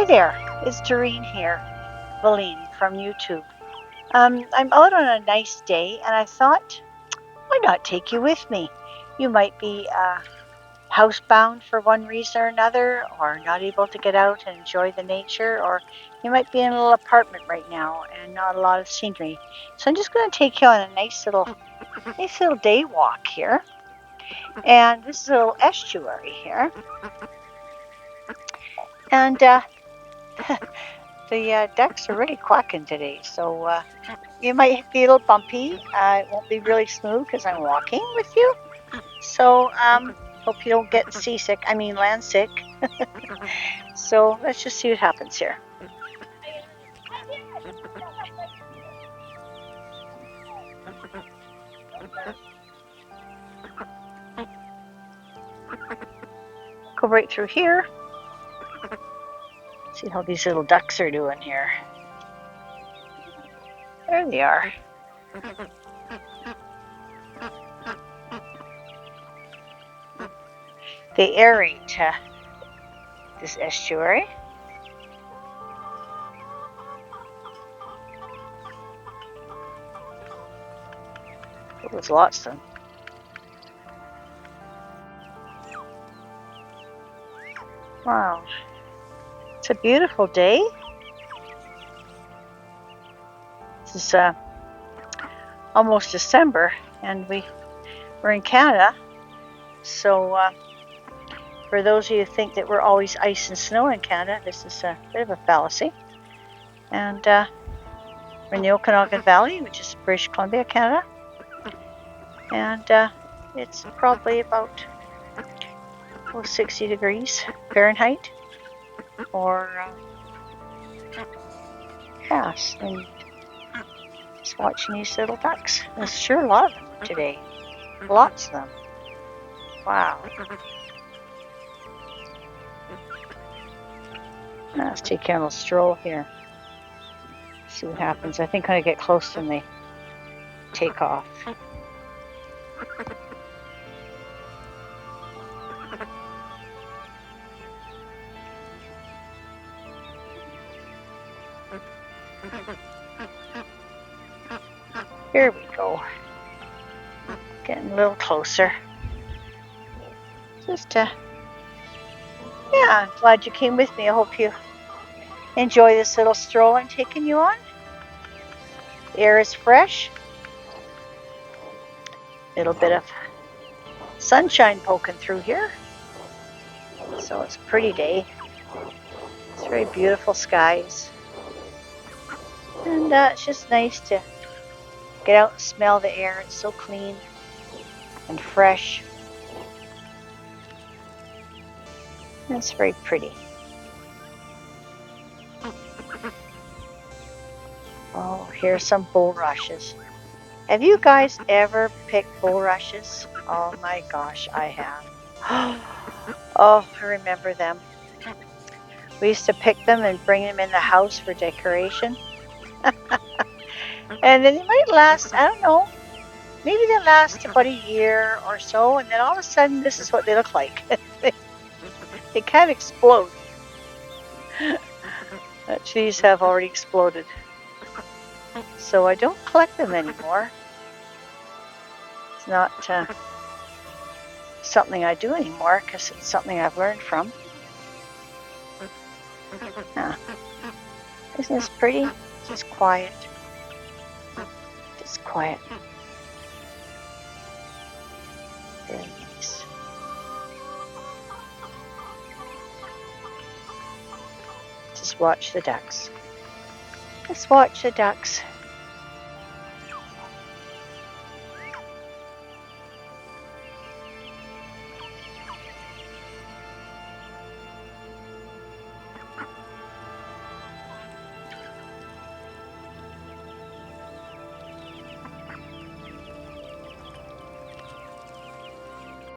Hi there, it's Doreen here, Velin from YouTube. I'm out on a nice day and I thought, why not take you with me? You might be housebound for one reason or another, or not able to get out and enjoy the nature, or you might be in a little apartment right now and not a lot of scenery. So I'm just going to take you on a nice little day walk here. And this is a little estuary here. And the ducks are really quacking today, so you might be a little bumpy. It won't be really smooth because I'm walking with you. So hope you don't get seasick. I mean land sick. So let's just see what happens here. Go right through here. See how these little ducks are doing here. There they are. They aerate this estuary. Oh, there's lots of them. Wow, it's a beautiful day. This is almost December, and we're in Canada. So for those of you who think that we're always ice and snow in Canada, this is a bit of a fallacy. And we're in the Okanagan Valley, which is British Columbia, Canada. And it's probably about 60 degrees Fahrenheit. Or, yes, and just watching these little ducks. There's sure a lot of them today. Lots of them. Wow. Now let's take a little stroll here. See what happens. I think I'm going to get close when they take off. Here we go. Getting a little closer. Just yeah, I'm glad you came with me. I hope you enjoy this little stroll I'm taking you on. The air is fresh. A little bit of sunshine poking through here. So it's a pretty day. It's very beautiful skies. And it's just nice to get out and smell the air. It's so clean and fresh. And it's very pretty. Oh, here's some bulrushes. Have you guys ever picked bulrushes? Oh my gosh, I have. Oh, I remember them. We used to pick them and bring them in the house for decoration. And then they might last, I don't know, maybe they last about a year or so, and then all of a sudden this is what they look like. They kind of explode. These have already exploded. So I don't collect them anymore. It's not something I do anymore because it's something I've learned from. Isn't this pretty? Just quiet. Just quiet. Very nice. Just watch the ducks. Just watch the ducks.